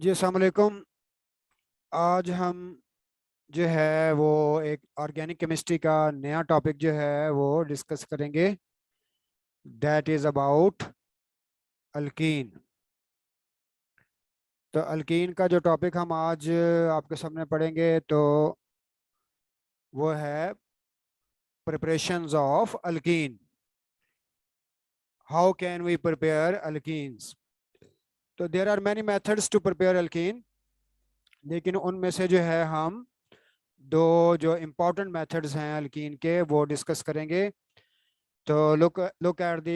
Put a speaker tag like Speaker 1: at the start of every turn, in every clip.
Speaker 1: जी अस्सलाम वालेकुम। आज हम जो है वो एक ऑर्गेनिक केमिस्ट्री का नया टॉपिक जो है वो डिस्कस करेंगे। That is about alkyne. तो अल्कीन का जो टॉपिक हम आज आपके सामने पढ़ेंगे तो वो है preparations of alkene. How can we prepare alkenes. तो there are many methods to prepare alkene, लेकिन उनमें से जो है हम दो जो इम्पोर्टेंट मेथड्स हैं अल्कीन के वो डिस्कस करेंगे। तो look at the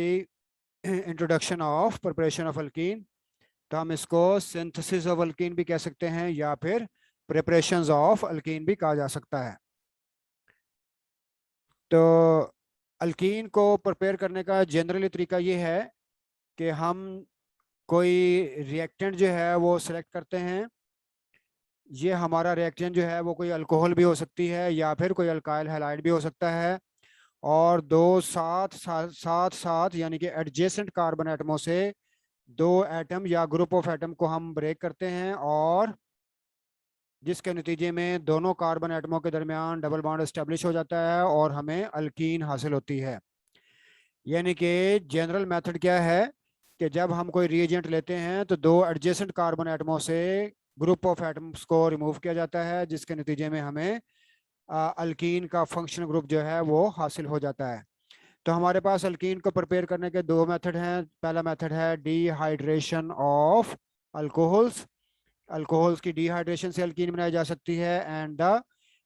Speaker 1: introduction of preparation of alkyne. तो हम इसको सिंथेसिस ऑफ अल्कीन भी कह सकते हैं या फिर प्रिपरेशंस ऑफ अल्कीन भी कहा जा सकता है। तो अल्कीन को प्रिपेयर करने का जनरली तरीका ये है कि हम कोई रिएक्टेंट जो है वो सिलेक्ट करते हैं। ये हमारा रिएक्टेंट जो है वो कोई अल्कोहल भी हो सकती है या फिर कोई अल्काइल हैलाइड भी हो सकता है। और दो साथ साथ साथ साथ यानी कि एडजेसेंट कार्बन एटमों से दो एटम या ग्रुप ऑफ एटम को हम ब्रेक करते हैं, और जिसके नतीजे में दोनों कार्बन एटमों के दरमियान डबल बॉन्ड एस्टेब्लिश हो जाता है और हमें अल्कीन हासिल होती है। यानी कि जनरल मेथड क्या है कि जब हम कोई रिएजेंट लेते हैं तो दो एडजेसेंट कार्बन एटमों से ग्रुप ऑफ एटम्स को रिमूव किया जाता है, जिसके नतीजे में हमें अल्कीन का फंक्शनल ग्रुप जो है वो हासिल हो जाता है। तो हमारे पास अल्कीन को प्रिपेयर करने के दो मेथड हैं। पहला मेथड है डिहाइड्रेशन ऑफ अल्कोहल्स। अल्कोहल्स की डिहाइड्रेशन से अल्कीन बनाई जा सकती है, and the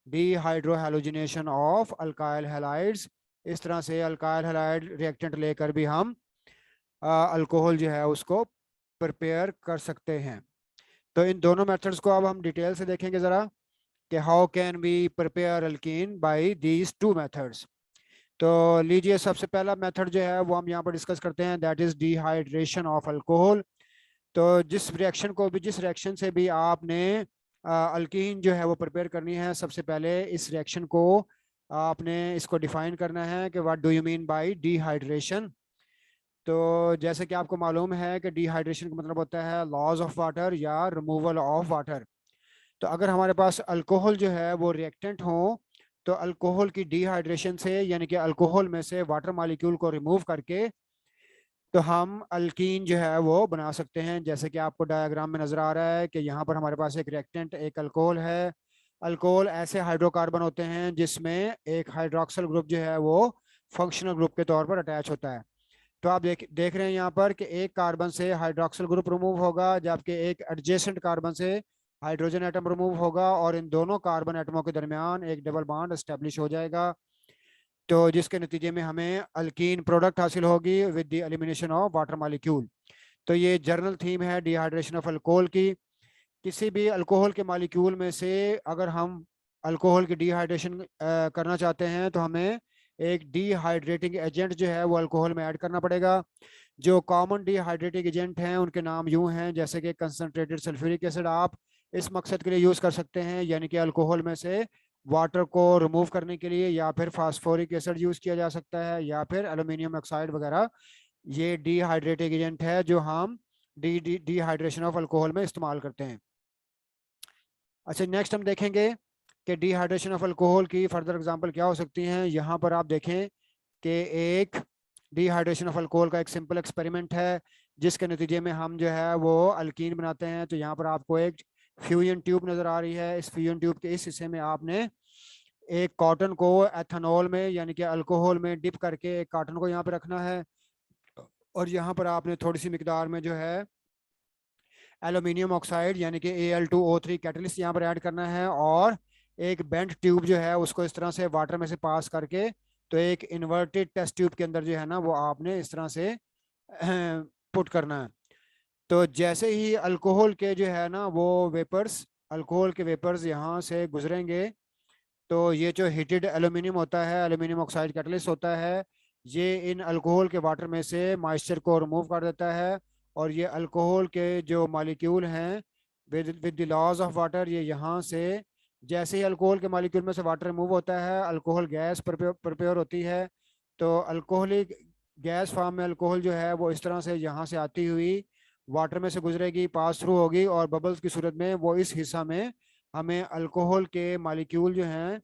Speaker 1: dehydrohalogenation of alkyl halides. इस तरह से अल्काइल हैलाइड रिएक्टेंट लेकर भी हम अल्कोहल जो है उसको प्रिपेयर कर सकते हैं। तो इन दोनों मेथड्स को अब हम डिटेल से देखेंगे ज़रा कि how can we prepare alkene by these two methods. तो लीजिए, सबसे पहला मेथड जो है वो हम यहाँ पर डिस्कस करते हैं, that is dehydration of alcohol. तो जिस रिएक्शन से भी आपने अल्कीन जो है वो प्रिपेयर करनी है, सबसे पहले इस रिएक्शन को आपने इसको डिफाइन करना है कि what do you mean bye dehydration. तो जैसे कि आपको मालूम है कि डिहाइड्रेशन का मतलब होता है लॉस ऑफ वाटर या रिमूवल ऑफ वाटर। तो अगर हमारे पास अल्कोहल जो है वो रिएक्टेंट हो, तो अल्कोहल की डिहाइड्रेशन से यानी कि अल्कोहल में से वाटर मॉलिक्यूल को रिमूव करके तो हम अल्कीन जो है वो बना सकते हैं। जैसे कि आपको डायग्राम में नजर आ रहा है कि यहाँ पर हमारे पास एक रिएक्टेंट एक अल्कोहल है। अल्कोहल ऐसे हाइड्रोकार्बन होते हैं जिसमें एक हाइड्रोक्सिल ग्रुप जो है वो फंक्शनल ग्रुप के तौर पर अटैच होता है। तो आप देख रहे हैं यहाँ पर कि एक कार्बन से हाइड्रोक्सिल ग्रुप रिमूव होगा, जबकि एक एडजेसेंट कार्बन से हाइड्रोजन एटम रिमूव होगा, और इन दोनों कार्बन एटमों के दरमियान एक डबल बॉन्ड एस्टेब्लिश हो जाएगा। तो जिसके नतीजे में हमें अल्कीन प्रोडक्ट हासिल होगी with the elimination of water molecule. तो ये जर्नल थीम है डिहाइड्रेशन ऑफ अल्कोहल की। किसी भी अल्कोहल के मॉलिक्यूल में से अगर हम अल्कोहल की डिहाइड्रेशन करना चाहते हैं तो हमें एक डिहाइड्रेटिंग एजेंट जो है वो अल्कोहल में ऐड करना पड़ेगा। जो कॉमन डिहाइड्रेटिंग एजेंट हैं उनके नाम यूं हैं, जैसे कि कंसनट्रेटेड सल्फ्यूरिक एसिड आप इस मकसद के लिए यूज़ कर सकते हैं, यानी कि अल्कोहल में से वाटर को रिमूव करने के लिए, या फिर फास्फोरिक एसिड यूज़ किया जा सकता है, या फिर एल्यूमिनियम ऑक्साइड वगैरह। ये डिहाइड्रेटिंग एजेंट है जो हम डिहाइड्रेशन ऑफ अल्कोहल में इस्तेमाल करते हैं। अच्छा, नेक्स्ट हम देखेंगे कि डिहाइड्रेशन ऑफ अल्कोहल की फर्दर एग्जांपल क्या हो सकती हैं। यहाँ पर आप देखें कि एक डिहाइड्रेशन ऑफ अल्कोहल का एक सिंपल एक्सपेरिमेंट है, जिसके नतीजे में हम जो है वो अल्कीन बनाते हैं। तो यहाँ पर आपको एक फ्यूजन ट्यूब नजर आ रही है। इस फ्यूजन ट्यूब के इस हिस्से में आपने एक कॉटन को एथेनॉल में यानी कि अल्कोहल में डिप करके एक कॉटन को यहाँ पे रखना है, और यहाँ पर आपने थोड़ी सी मिकदार में जो है एल्यूमिनियम ऑक्साइड यानी कि Al2O3 कैटलिस्ट यहाँ पर ऐड करना है, और एक बेंट ट्यूब जो है उसको इस तरह से वाटर में से पास करके तो एक इन्वर्टेड टेस्ट ट्यूब के अंदर जो है ना वो आपने इस तरह से पुट करना है। तो जैसे ही अल्कोहल के जो है ना वो वेपर्स अल्कोहल के वेपर्स यहाँ से गुजरेंगे, तो ये जो हीटेड एल्यूमिनियम होता है, एल्यूमिनियम ऑक्साइड कैटलिस्ट होता है, ये इन अल्कोहल के वाटर में से मॉइस्चर को रिमूव कर देता है। और ये अल्कोहल के जो मॉलिक्यूल हैं with the loss of water, ये यहाँ से जैसे ही अल्कोहल के मॉलिक्यूल में से वाटर रिमूव होता है, अल्कोहल गैस प्रिपेयर होती है। तो अल्कोहलिक गैस फॉर्म में अल्कोहल जो है वो इस तरह से यहाँ से आती हुई वाटर में से गुजरेगी, पास थ्रू होगी, और बबल्स की सूरत में वो इस हिस्सा में हमें अल्कोहल के मालिक्यूल जो हैं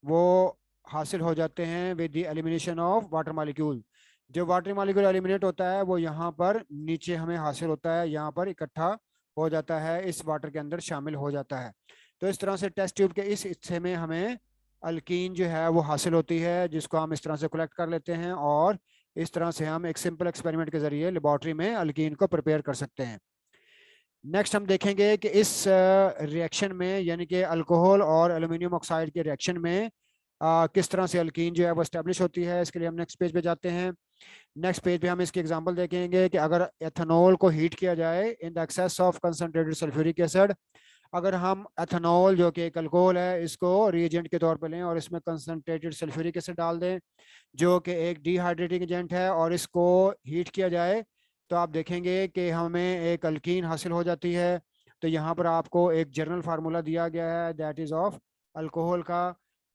Speaker 1: वो हासिल हो जाते हैं with the elimination of water molecule. जो वाटर मालिक्यूल एलिमिनेट होता है वो यहाँ पर नीचे हमें हासिल होता है, यहाँ पर इकट्ठा हो जाता है, इस वाटर के अंदर शामिल हो जाता है। तो इस तरह से टेस्ट ट्यूब के इस हिस्से में हमें अल्कीन जो है वो हासिल होती है, जिसको हम इस तरह से कलेक्ट कर लेते हैं, और इस तरह से हम एक सिंपल एक्सपेरिमेंट के जरिए लेबोरेटरी में अल्कीन को प्रिपेयर कर सकते हैं। नेक्स्ट हम देखेंगे कि इस रिएक्शन में, यानी कि अल्कोहल और एल्यूमिनियम ऑक्साइड के रिएक्शन में किस तरह से अल्कीन जो है वो स्टैब्लिश होती है। इसके लिए हम नेक्स्ट पेज पे जाते हैं। नेक्स्ट पेज पे हम इसकी एग्जांपल देखेंगे कि अगर एथेनॉल को हीट किया जाए in the excess of concentrated sulphuric acid, अगर हम एथेनॉल जो कि एक अल्कोहल है इसको रिएजेंट के तौर पे लें और इसमें कंसंट्रेटेड सल्फ्यूरिक एसिड डाल दें जो कि एक डिहाइड्रेटिंग एजेंट है, और इसको हीट किया जाए, तो आप देखेंगे कि हमें एक अल्कीन हासिल हो जाती है। तो यहाँ पर आपको एक जनरल फार्मूला दिया गया है, दैट इज ऑफ अल्कोहल का।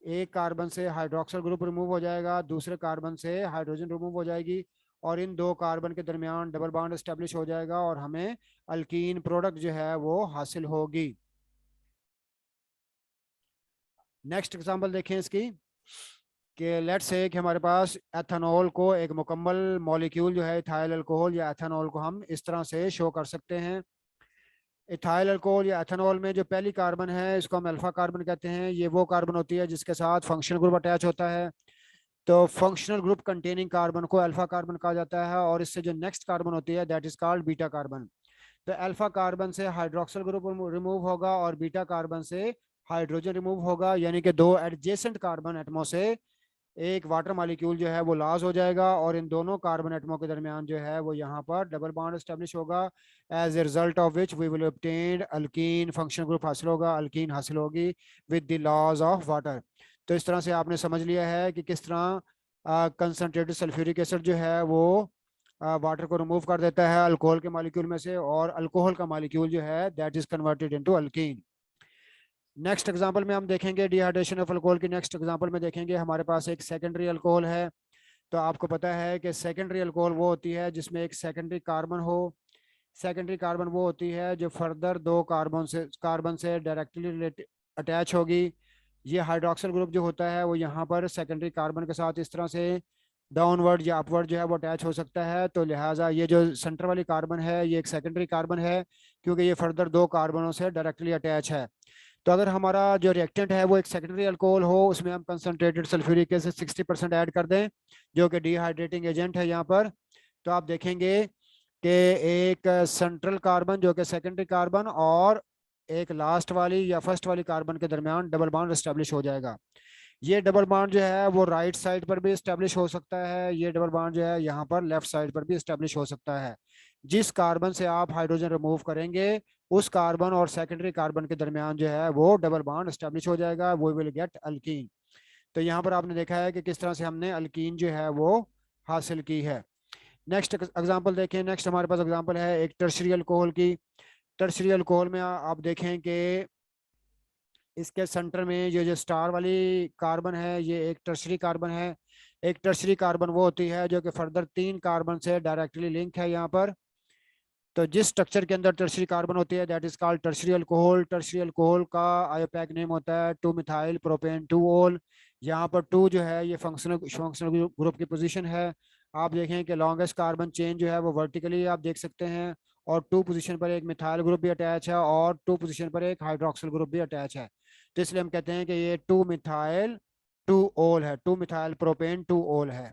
Speaker 1: एक कार्बन से हाइड्रोक्सिल ग्रुप रिमूव हो जाएगा, दूसरे कार्बन से हाइड्रोजन रिमूव हो जाएगी, और इन दो कार्बन के दरमियान डबल बॉन्ड एस्टेब्लिश हो जाएगा, और हमें अल्कीन प्रोडक्ट जो है वो हासिल होगी। नेक्स्ट एग्जांपल देखें इसकी, कि लेट्स से कि हमारे पास एथेनॉल को एक मुकम्मल मॉलिक्यूल जो है इथाइल अल्कोहल या एथेनॉल को हम इस तरह से शो कर सकते हैं। इथाइल अल्कोहल या एथेनॉल में जो पहली कार्बन है इसको हम अल्फा कार्बन कहते हैं। ये वो कार्बन होती है जिसके साथ फंक्शनल ग्रुप अटैच होता है। तो फंक्शनल ग्रुप कंटेनिंग कार्बन को अल्फा कार्बन कहा जाता है, और इससे जो नेक्स्ट कार्बन होती है that is called beta carbon. तो अल्फा कार्बन से हाइड्रोक्सिल ग्रुप रिमूव होगा और बीटा कार्बन से हाइड्रोजन रिमूव होगा, यानी कि दो एडजेसेंट कार्बन एटमों से एक वाटर मॉलिक्यूल जो है वो लॉस हो जाएगा, और इन दोनों कार्बन एटमों के दरमियान जो है वो यहाँ पर डबल बॉन्ड एस्टेब्लिश होगा, as a result of which we will obtain alkene. Functional group हासिल होगा, अल्कीन हासिल होगी with the loss of water. तो इस तरह से आपने समझ लिया है कि किस तरह कंसनट्रेटेड सल्फ्यूरिक एसिड जो है वो वाटर को रिमूव कर देता है अल्कोहल के मॉलिक्यूल में से, और अल्कोहल का मॉलिक्यूल जो है that is converted into alkyne. Next example में हम देखेंगे डिहाइड्रेशन ऑफ अल्कोहल की। नेक्स्ट एग्जांपल में देखेंगे हमारे पास एक सेकेंडरी अल्कोहल है। तो आपको पता है कि सेकेंडरी अल्कोहल वो होती है जिसमें एक सेकेंडरी कार्बन हो। सेकेंडरी कार्बन वो होती है जो फर्दर दो कार्बन से डायरेक्टली अटैच होगी। ये हाइड्रोक्सिल ग्रुप जो होता है वो यहाँ पर सेकेंडरी कार्बन के साथ इस तरह से डाउनवर्ड या अपवर्ड जो है वो अटैच हो सकता है। तो लिहाजा ये जो सेंटर वाली कार्बन है ये एक सेकेंडरी कार्बन है, क्योंकि ये फर्दर दो कार्बनों से डायरेक्टली अटैच है। तो अगर हमारा जो रिएक्टेंट है वो एक सेकेंडरी अल्कोहल हो, उसमें हम कंसनट्रेटेड सल्फ्यूरिक एसिड 60% ऐड कर दें जो कि डिहाइड्रेटिंग एजेंट है यहाँ पर, तो आप देखेंगे कि एक सेंट्रल कार्बन जो कि सेकेंडरी कार्बन और एक लास्ट वाली या फर्स्ट वाली कार्बन के दरमियान डबल बॉन्ड एस्टेब्लिश हो जाएगा। ये डबल बॉन्ड जो है वो राइट साइड पर भी एस्टेब्लिश हो सकता है, ये डबल बॉन्ड जो है यहाँ पर लेफ्ट साइड पर भी एस्टेब्लिश हो सकता है। जिस कार्बन से आप हाइड्रोजन रिमूव करेंगे उस कार्बन और सेकेंडरी कार्बन के दरमियान जो है वो डबल बॉन्ड एस्टेब्लिश हो जाएगा, वो विल गेट अल्कीन। तो यहाँ पर आपने देखा है कि किस तरह से हमने अल्कीन जो है वो हासिल की है। नेक्स्ट एग्जांपल देखें। नेक्स्ट हमारे पास एग्जांपल है एक टर्शरी अल्कोहल की। टर्शरी अल्कोहल में आप देखें कि इसके सेंटर में जो स्टार वाली कार्बन है ये एक टर्शरी कार्बन है। एक टर्शरी कार्बन वो होती है जो कि फर्दर तीन कार्बन से डायरेक्टली लिंक है यहाँ पर। तो जिस स्ट्रक्चर के अंदर टर्शरी कार्बन होती है that is called tertiary alcohol. Tertiary alcohol का आयोपैक नेम होता है 2 मिथाइल प्रोपेन 2 ओल। यहाँ पर 2 जो है ये फंक्शनल ग्रुप की पोजीशन है। आप देखें कि लॉन्गेस्ट कार्बन चेन जो है वो वर्टिकली आप देख सकते हैं, और 2 पोजीशन पर एक मिथाइल ग्रुप भी अटैच है और 2 पोजीशन पर एक हाइड्रोक्सिल ग्रुप भी अटैच है। तो इसलिए हम कहते हैं कि ये 2 मिथाइल 2 ओल है, 2 मिथाइल प्रोपेन 2 ओल है।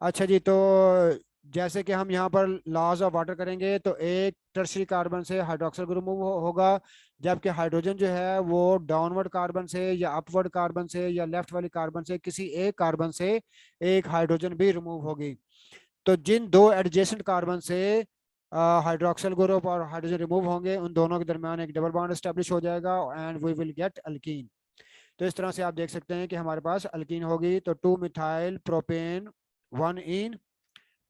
Speaker 1: अच्छा जी, तो जैसे कि हम यहाँ पर लॉज ऑफ वाटर करेंगे तो एक टर्शरी कार्बन से हाइड्रोक्सिल ग्रुप रिमूव होगा, जबकि हाइड्रोजन जो है वो डाउनवर्ड कार्बन से या अपवर्ड कार्बन से या लेफ्ट वाली कार्बन से किसी एक कार्बन से एक हाइड्रोजन भी रिमूव होगी। तो जिन दो एडजेसेंट कार्बन से हाइड्रोक्सिल ग्रुप और हाइड्रोजन रिमूव होंगे उन दोनों के दरमियान एक डबल बॉन्ड एस्टेब्लिश हो जाएगा and we will get alkene. तो इस तरह से आप देख सकते हैं कि हमारे पास अल्कीन होगी। तो 2 मिथाइल प्रोपेन 1 इन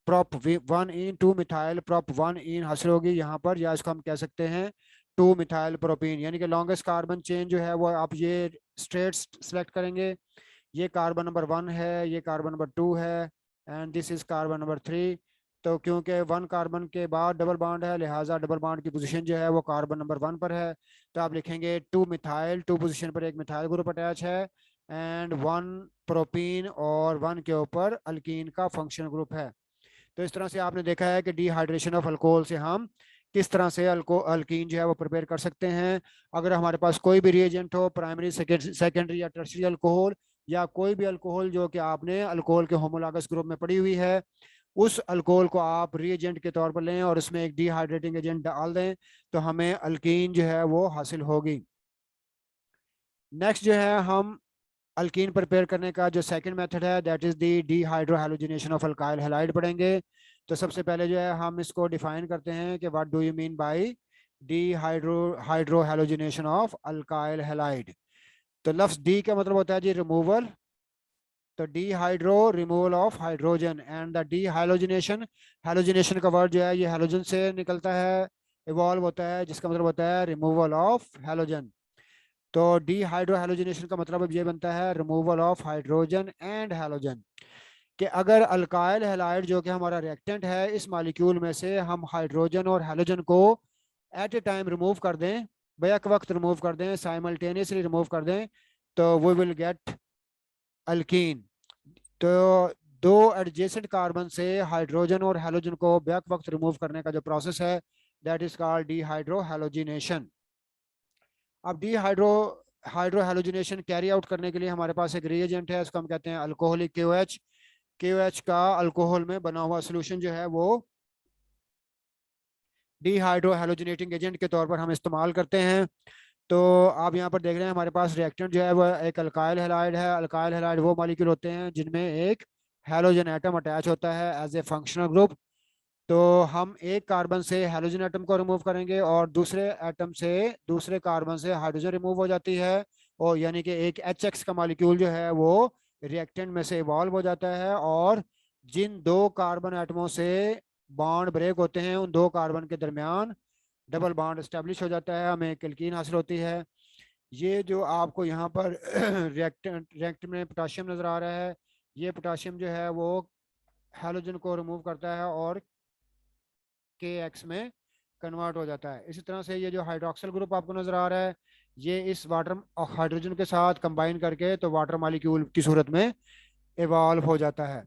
Speaker 1: प्रॉप 1 इन 2 मिथाइल प्रॉप 1 इन हासिल होगी यहाँ पर, या इसको हम कह सकते हैं 2 मिथाइल प्रोपीन। यानी कि लॉन्गेस्ट कार्बन चेन जो है वो आप ये स्ट्रेट सेलेक्ट करेंगे। ये कार्बन नंबर 1 है, ये कार्बन नंबर 2 है, and this is carbon number 3। तो क्योंकि 1 कार्बन के बाद डबल बॉन्ड है, लिहाजा डबल बॉन्ड की पोजीशन जो है वो कार्बन नंबर 1 पर है। तो आप लिखेंगे 2 मिथाइल, 2 पोजीशन पर एक मिथाइल ग्रुप अटैच है, एंड 1 प्रोपीन और 1 के ऊपर अल्कीन का फंक्शनल ग्रुप है। तो इस तरह से आपने देखा है कि डिहाइड्रेशन ऑफ अल्कोहल से हम किस तरह से अल्कीन जो है वो प्रिपेयर कर सकते हैं। अगर हमारे पास कोई भी रिएजेंट हो, प्राइमरी सेकेंडरी या टर्शियरी अल्कोहल, या कोई भी अल्कोहल जो कि आपने अल्कोहल के होमोलॉगस ग्रुप में पड़ी हुई है, उस अल्कोहल को आप रिएजेंट के तौर पर लें और उसमें एक डिहाइड्रेटिंग एजेंट डाल दें, तो हमें अल्कीन जो है वो हासिल होगी। नेक्स्ट जो है हम अल्कीन प्रिपेयर करने का जो सेकंड मेथड है, that is the dehydrohalogenation of alkyl halide पढ़ेंगे। तो सबसे पहले जो है हम इसको डिफाइन करते हैं कि what do you mean by hydrohalogenation of alkyl halide. तो लफ्ज डी का मतलब होता है जी रिमूवल। तो dehydro removal of hydrogen, and the dehalogenation, halogenation का वर्ड जो है ये हैलोजन से निकलता है, इवॉल्व होता है, जिसका मतलब होता है रिमूवल ऑफ हैलोजन। तो डीहाइड्रोहैलोजिनेशन का मतलब अब ये बनता है removal of hydrogen and halogen, कि अगर अल्काइल हैलाइड जो कि हमारा रिएक्टेंट है, इस मॉलिक्यूल में से हम हाइड्रोजन और हैलोजन को एट ए टाइम रिमूव कर दें, बैक वक्त रिमूव कर दें, साइमल्टेनियसली रिमूव कर दें, तो वी विल गेट अल्कीन। तो दो एडजेसेंट कार्बन से हाइड्रोजन और हैलोजन को बैक वक्त रिमूव करने का जो प्रोसेस है, दैट इज कॉल्ड डीहाइड्रोहैलोजिनेशन। अब हाइड्रोहैलोजिनेशन कैरी आउट करने के लिए हमारे पास एक रिएजेंट है, इसको हम कहते हैं अल्कोहलिक KOH। KOH का अल्कोहल में बना हुआ सोल्यूशन जो है वो डीहाइड्रोहैलोजिनेटिंग एजेंट के तौर पर हम इस्तेमाल करते हैं। तो आप यहाँ पर देख रहे हैं हमारे पास रिएक्टेंट जो है वो एक अल्काइल हैलाइड है। अल्काइल हैलाइड वो मॉलिक्यूल होते हैं जिनमें एक हैलोजन एटम अटैच होता है एज ए फंक्शनल ग्रुप। तो हम एक कार्बन से हैलोजन एटम को रिमूव करेंगे और दूसरे एटम से, दूसरे कार्बन से हाइड्रोजन रिमूव हो जाती है, और यानी कि एक HX का मॉलिक्यूल जो है वो रिएक्टेंट में से इवॉल्व हो जाता है, और जिन दो कार्बन एटमों से बॉन्ड ब्रेक होते हैं उन दो कार्बन के दरमियान डबल बॉन्ड एस्टेब्लिश हो जाता है, हमें एल्कीन हासिल होती है। ये जो आपको यहाँ पर रिएक्टेंट में पोटाशियम नजर आ रहा है, ये पोटाशियम जो है वो हैलोजन को रिमूव करता है और KX में कन्वर्ट हो जाता है। इसी तरह से ये जो हाइड्रोक्सिल ग्रुप आपको नजर आ रहा है, ये इस वाटर हाइड्रोजन के साथ कंबाइन करके तो वाटर मॉलिक्यूल की सूरत में इवॉल्व हो जाता है।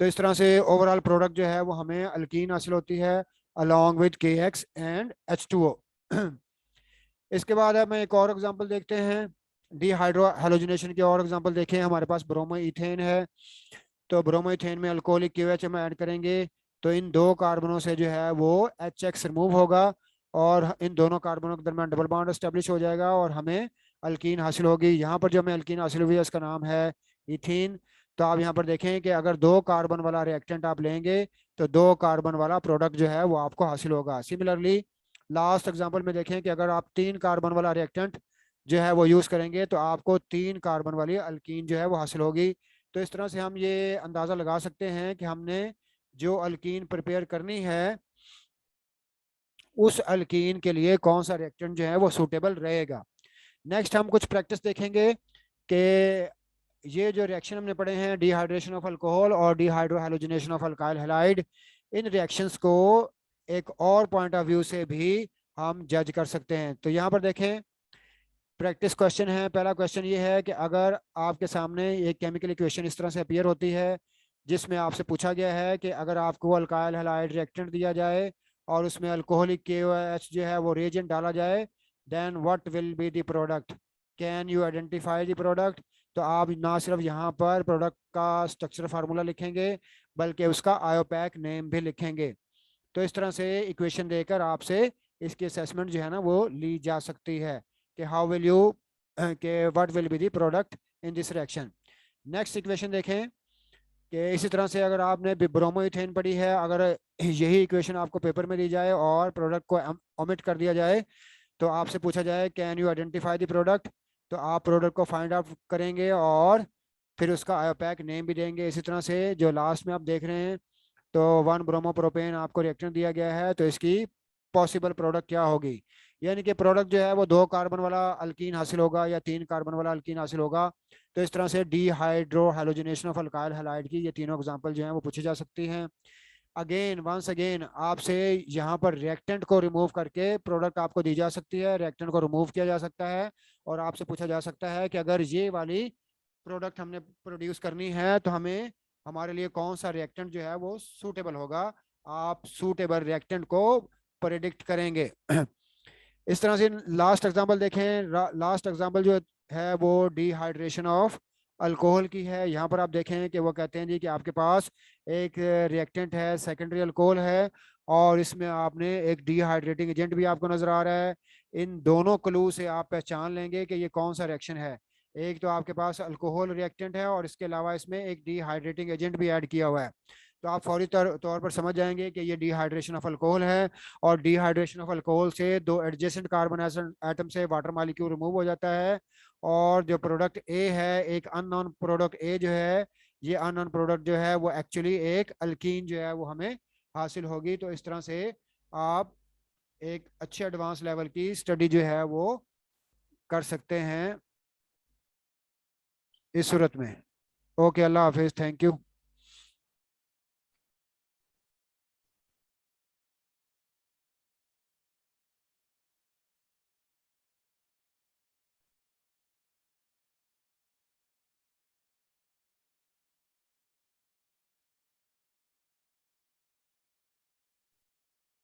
Speaker 1: तो इस तरह से ओवरऑल प्रोडक्ट जो है वो हमें अल्कीन हासिल होती है along with KX and H2O। इसके बाद अब मैं एक और एग्जांपल देखते हैं, डीहाइड्रो हैलोजिनेशन की और एग्जांपल देखें। हमारे पास ब्रोमो इथेन है, तो ब्रोमो इथेन में अल्कोहलिक KOH हम ऐड करेंगे, तो इन दो कार्बनों से जो है वो HX रिमूव होगा और इन दोनों कार्बनों के दरमियान डबल बॉन्ड एस्टेब्लिश हो जाएगा और हमें अल्कीन हासिल होगी। यहाँ पर जो हमें अल्कीन हासिल हुई है उसका नाम है इथीन। तो आप यहाँ पर देखें कि अगर दो कार्बन वाला रिएक्टेंट आप लेंगे तो दो कार्बन वाला प्रोडक्ट जो है वो आपको हासिल होगा। सिमिलरली लास्ट एग्जांपल में देखें कि अगर आप 3 कार्बन वाला रिएक्टेंट जो है वो यूज करेंगे तो आपको 3 कार्बन वाली अल्कीन जो है वो हासिल होगी। तो इस तरह से हम ये अंदाजा लगा सकते हैं कि हमने जो अल्कीन प्रिपेयर करनी है उस अल्कीन के लिए कौन सा रिएक्टेंट जो है वो सूटेबल रहेगा। नेक्स्ट हम कुछ प्रैक्टिस देखेंगे कि ये जो रिएक्शन हमने पढ़े हैं, डिहाइड्रेशन ऑफ अल्कोहल और डिहाइड्रोहैलोजिनेशन ऑफ अल्काइल हैलाइड, इन रिएक्शंस को एक और पॉइंट ऑफ व्यू से भी हम जज कर सकते हैं। तो यहाँ पर देखें प्रैक्टिस क्वेश्चन है। पहला क्वेश्चन ये है कि अगर आपके सामने एक केमिकल इक्वेशन इस तरह से अपीयर होती है जिसमें आपसे पूछा गया है कि अगर आपको अल्काइल हैलाइड रिएक्टेंट दिया जाए और उसमें अल्कोहलिक KOH जो है वो रिएजेंट डाला जाए, then what will be the product, can you identify the product. तो आप ना सिर्फ यहाँ पर प्रोडक्ट का स्ट्रक्चर फार्मूला लिखेंगे बल्कि उसका आयोपैक नेम भी लिखेंगे। तो इस तरह से इक्वेशन देकर आपसे इसकी असेसमेंट जो है ना वो ली जा सकती है कि हाउ विल यू के what will be the product in this reaction. Next equation देखें कि इसी तरह से अगर आपने ब्रोमो इथेन पढ़ी है, अगर यही इक्वेशन आपको पेपर में दी जाए और प्रोडक्ट को ओमिट कर दिया जाए तो आपसे पूछा जाए can you identify the product, तो आप प्रोडक्ट को फाइंड आउट करेंगे और फिर उसका आयोपैक नेम भी देंगे। इसी तरह से जो लास्ट में आप देख रहे हैं, तो 1 ब्रोमो प्रोपेन आपको रिएक्टेंट दिया गया है, तो इसकी पॉसिबल प्रोडक्ट क्या होगी, यानी कि प्रोडक्ट जो है वो 2 कार्बन वाला अल्कीन हासिल होगा या 3 कार्बन वाला अल्कीन हासिल होगा। तो इस तरह से dehydro halogenation of alkyl halide की ये तीनों एग्जांपल जो हैं वो पूछी जा सकती हैं। अगेन वंस अगेन आपसे यहाँ पर रिएक्टेंट को रिमूव करके प्रोडक्ट आपको दी जा सकती है, रिएक्टेंट को रिमूव किया जा सकता है और आपसे पूछा जा सकता है कि अगर ये वाली प्रोडक्ट हमने प्रोड्यूस करनी है तो हमें हमारे लिए कौन सा रिएक्टेंट जो है वो सूटेबल होगा। आप सूटेबल रिएक्टेंट को प्रेडिक्ट करेंगे। इस तरह से लास्ट एग्जांपल देखें। लास्ट एग्जांपल जो है वो डिहाइड्रेशन ऑफ अल्कोहल की है। यहाँ पर आप देखें कि वो कहते हैं जी कि आपके पास एक रिएक्टेंट है, सेकेंडरी अल्कोहल है, और इसमें आपने एक डिहाइड्रेटिंग एजेंट भी आपको नजर आ रहा है। इन दोनों क्लू से आप पहचान लेंगे कि ये कौन सा रिएक्शन है। एक तो आपके पास अल्कोहल रिएक्टेंट है और इसके अलावा इसमें एक डिहाइड्रेटिंग एजेंट भी ऐड किया हुआ है। तो आप फौरी तौर पर समझ जाएंगे कि ये डिहाइड्रेशन ऑफ अल्कोहल है, और डिहाइड्रेशन ऑफ अल्कोहल से दो एडजेसेंट कार्बन एटम से वाटर मॉलिक्यूल रिमूव हो जाता है, और जो प्रोडक्ट ए है, एक अननोन प्रोडक्ट ए जो है, ये अननोन प्रोडक्ट जो है वो एक्चुअली एक अल्कीन जो है वो हमें हासिल होगी। तो इस तरह से आप एक अच्छे एडवांस लेवल की स्टडी जो है वो कर सकते हैं इस सूरत में। Okay, Allah Hafiz, thank you.